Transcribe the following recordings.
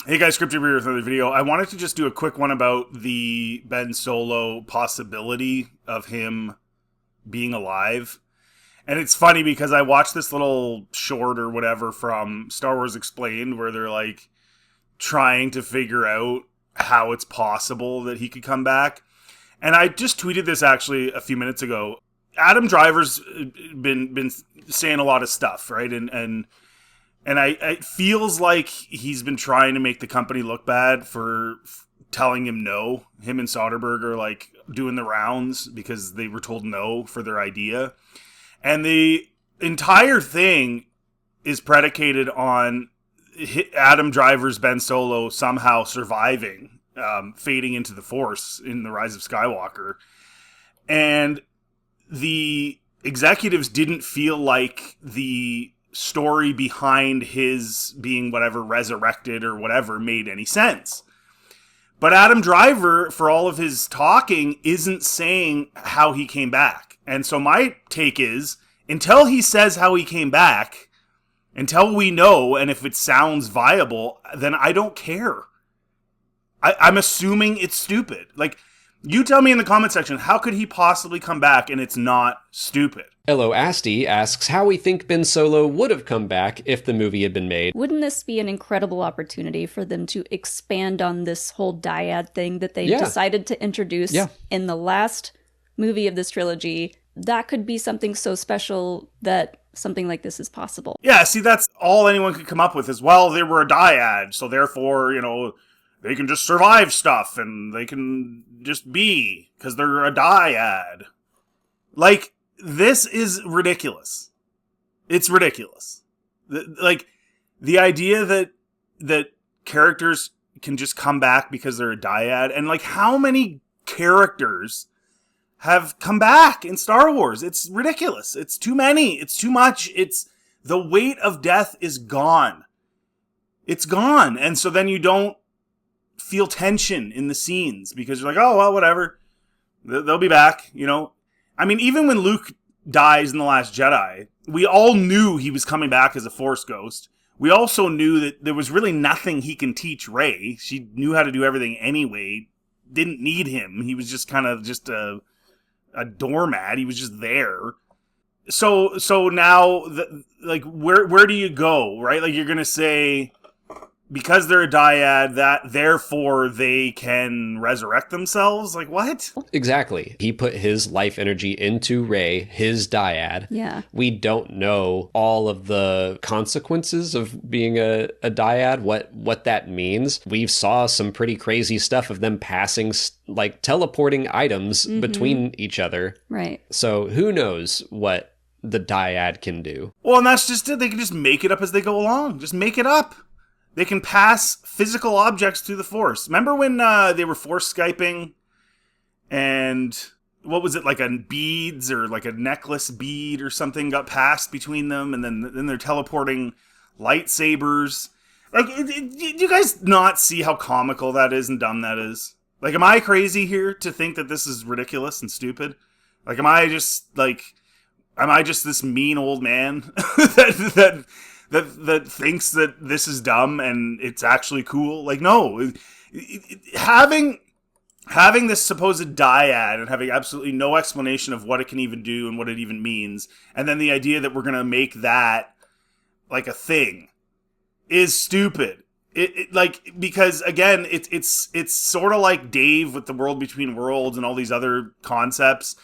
Hey guys, Scripted Reader with another video. I wanted to just do a quick one about the Ben Solo possibility of him being alive. And it's funny because I watched this little short or whatever from Star Wars Explained where they're like trying to figure out how it's possible that he could come back. And I just tweeted this actually a few minutes ago. Adam Driver's been saying a lot of stuff, right? And it feels like he's been trying to make the company look bad for telling him no. Him and Soderbergh are like doing the rounds because they were told no for their idea. And the entire thing is predicated on Adam Driver's Ben Solo somehow surviving, fading into the Force in The Rise of Skywalker. And the executives didn't feel like the story behind his being whatever resurrected or whatever made any sense. But Adam Driver, for all of his talking, isn't saying how he came back. And so my take is, until he says how he came back, until we know, and if it sounds viable, then I don't care. I'm assuming it's stupid. Like, you tell me in the comment section, how could he possibly come back and it's not stupid? Hello Asti asks how we think Ben Solo would have come back if the movie had been made. Wouldn't this be an incredible opportunity for them to expand on this whole dyad thing that they decided to introduce in the last movie of this trilogy? That could be something so special that something like this is possible. Yeah, see, that's all anyone could come up with is, well, they were a dyad, so therefore, you know, they can just survive stuff and they can just be because they're a dyad. Like, this is ridiculous. It's ridiculous. Like, the idea that characters can just come back because they're a dyad, and like, how many characters have come back in Star Wars? It's ridiculous. It's too many. It's too much. It's the weight of death is gone. It's gone. And so then you don't feel tension in the scenes because you're like, oh, well, whatever. They'll be back, you know? I mean, even when Luke dies in The Last Jedi, we all knew he was coming back as a Force ghost. We also knew that there was really nothing he can teach Rey. She knew how to do everything anyway. Didn't need him. He was just kind of just a doormat. He was just there. So now, like, where do you go, right? Like, you're going to say, because they're a dyad, that therefore they can resurrect themselves? Like, what? Exactly. He put his life energy into Rey, his dyad. Yeah. We don't know all of the consequences of being a dyad, what that means. We've saw some pretty crazy stuff of them passing, like, teleporting items between each other. Right. So who knows what the dyad can do? Well, and that's just it. They can just make it up as they go along. Just make it up. They can pass physical objects through the Force. Remember when they were Force Skyping and what was it, like a beads or like a necklace bead or something got passed between them, and then they're teleporting lightsabers. Like, do you guys not see how comical that is and dumb that is? Like, am I crazy here to think that this is ridiculous and stupid? Like, am I just this mean old man that thinks that this is dumb and it's actually cool? Like, no. Having this supposed dyad and having absolutely no explanation of what it can even do and what it even means, and then the idea that we're going to make that like a thing is stupid. Because again, it's sort of like Dave with the World Between Worlds and all these other concepts.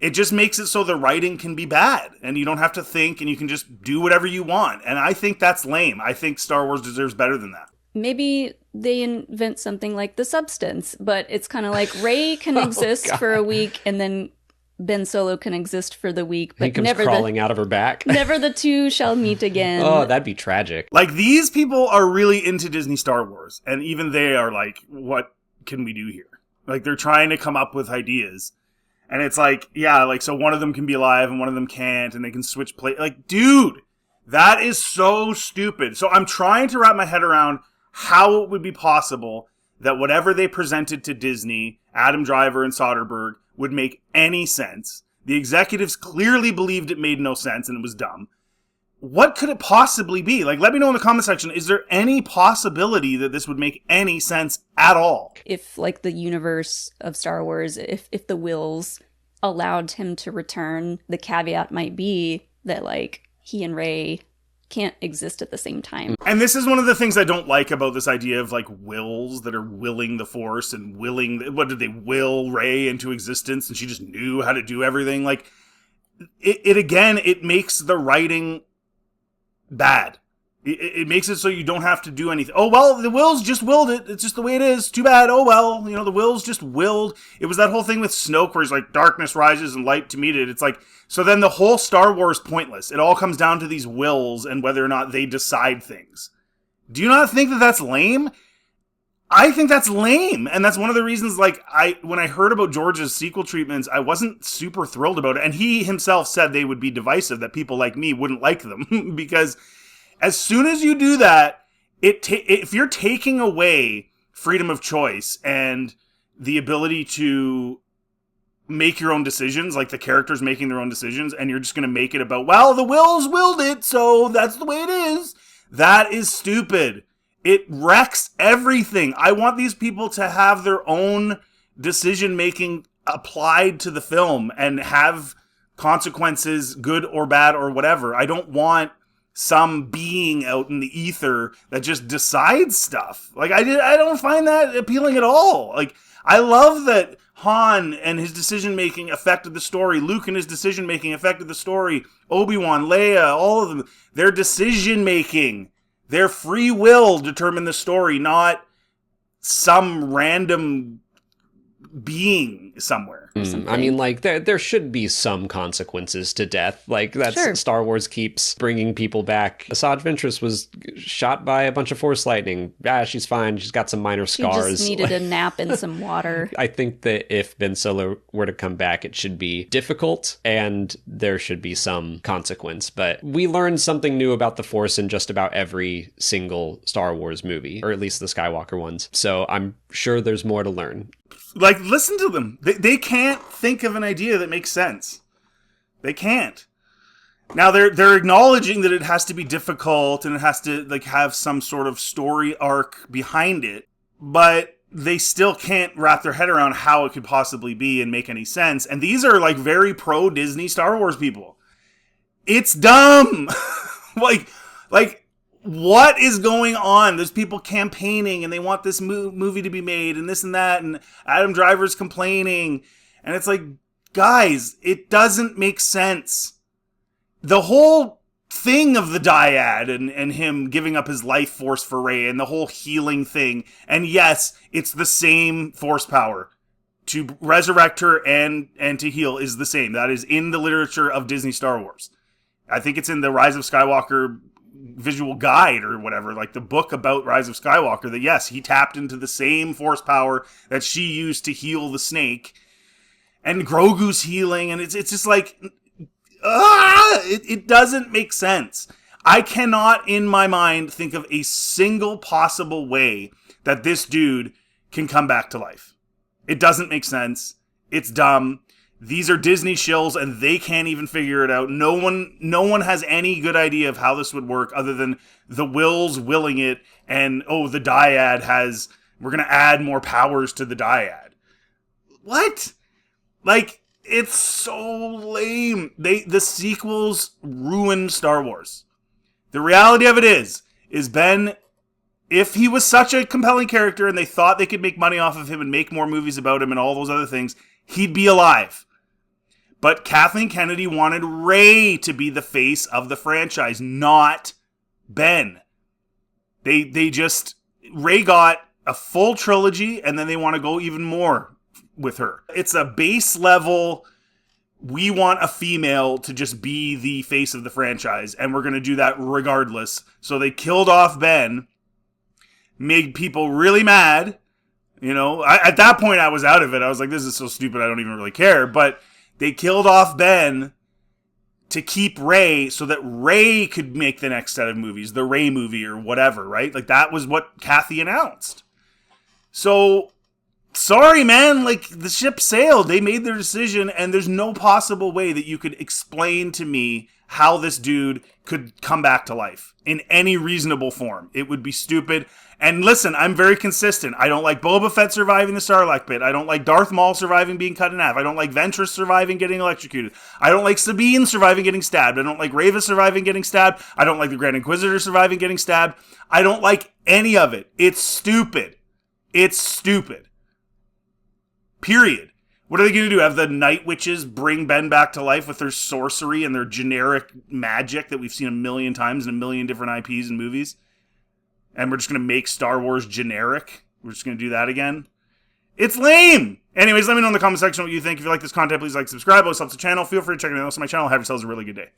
It just makes it so the writing can be bad and you don't have to think and you can just do whatever you want. And I think that's lame. I think Star Wars deserves better than that. Maybe they invent something like the Substance, but it's kind of like Rey can exist for a week and then Ben Solo can exist for the week, but he comes crawling out of her back. Never the two shall meet again. Oh, that'd be tragic. Like, these people are really into Disney Star Wars, and even they are like, what can we do here? Like, they're trying to come up with ideas. And it's like, yeah, like, so one of them can be alive and one of them can't, and they can switch play. Like, dude, that is so stupid. So I'm trying to wrap my head around how it would be possible that whatever they presented to Disney, Adam Driver and Soderbergh, would make any sense. The executives clearly believed it made no sense and it was dumb. what could it possibly be? Like, let me know in the comment section, is there any possibility that this would make any sense at all? If, like, the universe of Star Wars, if the Wills allowed him to return, the caveat might be that, like, he and Rey can't exist at the same time. And this is one of the things I don't like about this idea of, like, wills that are willing the Force and what did they will Rey into existence and she just knew how to do everything? Like, it makes the writing bad. It makes it so you don't have to do anything. Oh, well, the Wills just willed it. It's just the way it is. Too bad. Oh, well, the Wills just willed. It was that whole thing with Snoke where he's like, darkness rises and light to meet it. It's like, so then the whole Star Wars pointless. It all comes down to these wills and whether or not they decide things. Do you not think that that's lame? I think that's lame. And that's one of the reasons, like, when I heard about George's sequel treatments, I wasn't super thrilled about it. And he himself said they would be divisive, that people like me wouldn't like them because as soon as you do that, if you're taking away freedom of choice and the ability to make your own decisions, like the characters making their own decisions, and you're just going to make it about, well, the Wills willed it, so that's the way it is, that is stupid. It wrecks everything. I want these people to have their own decision-making applied to the film and have consequences, good or bad or whatever. I don't want some being out in the ether that just decides stuff. Like, I don't find that appealing at all. Like, I love that Han and his decision-making affected the story. Luke and his decision-making affected the story. Obi-Wan, Leia, all of them. Their decision-making, their free will determined the story, not some random being somewhere. I mean, like, there should be some consequences to death. Like, that's Sure. Star Wars keeps bringing people back. Asajj Ventress was shot by a bunch of Force lightning. She's fine. She's got some minor She scars. just needed a nap and some water. I think that if Ben Solo were to come back, it should be difficult and there should be some consequence. But we learned something new about the Force in just about every single Star Wars movie, or at least the Skywalker ones. So I'm sure there's more to learn. Like, listen to them. They can't think of an idea that makes sense. They can't. Now, they're acknowledging that it has to be difficult and it has to, like, have some sort of story arc behind it, but they still can't wrap their head around how it could possibly be and make any sense. And these are, like, very pro-Disney Star Wars people. It's dumb! like, what is going on? There's people campaigning and they want this movie to be made and this and that, and Adam Driver's complaining. And it's like, guys, it doesn't make sense. The whole thing of the dyad and him giving up his life force for Rey and the whole healing thing. And yes, it's the same force power. To resurrect her and to heal is the same. That is in the literature of Disney Star Wars. I think it's in the Rise of Skywalker visual guide or whatever, like the book about Rise of Skywalker, that yes, he tapped into the same force power that she used to heal the snake, and Grogu's healing, and it's just like, it doesn't make sense. I cannot in my mind think of a single possible way that this dude can come back to life. It doesn't make sense. It's dumb. These are Disney shills, and they can't even figure it out. No one has any good idea of how this would work other than the Wills willing it, and, the dyad we're going to add more powers to the dyad. What? Like, it's so lame. The sequels ruined Star Wars. The reality of it is Ben, if he was such a compelling character and they thought they could make money off of him and make more movies about him and all those other things, he'd be alive. But Kathleen Kennedy wanted Rey to be the face of the franchise, not Ben. Rey got a full trilogy, and then they want to go even more with her. It's a base level, we want a female to just be the face of the franchise, and we're going to do that regardless. So they killed off Ben, made people really mad. At that point I was out of it. I was like, this is so stupid, I don't even really care. But they killed off Ben to keep Rey so that Rey could make the next set of movies, the Rey movie or whatever, right? Like, that was what Kathy announced. So, sorry, man, like, the ship sailed. They made their decision, and there's no possible way that you could explain to me how this dude could come back to life in any reasonable form. It would be stupid. And listen, I'm very consistent. I don't like Boba Fett surviving the Sarlacc pit. I don't like Darth Maul surviving being cut in half. I don't like Ventress surviving getting electrocuted. I don't like Sabine surviving getting stabbed. I don't like Reva surviving getting stabbed. I don't like the Grand Inquisitor surviving getting stabbed. I don't like any of it. It's stupid. It's stupid. Period. What are they going to do? Have the Night Witches bring Ben back to life with their sorcery and their generic magic that we've seen a million times in a million different IPs and movies? And we're just going to make Star Wars generic? We're just going to do that again? It's lame! Anyways, let me know in the comment section what you think. If you like this content, please like, subscribe. Always helps the channel. Feel free to check out my channel. Have yourselves a really good day.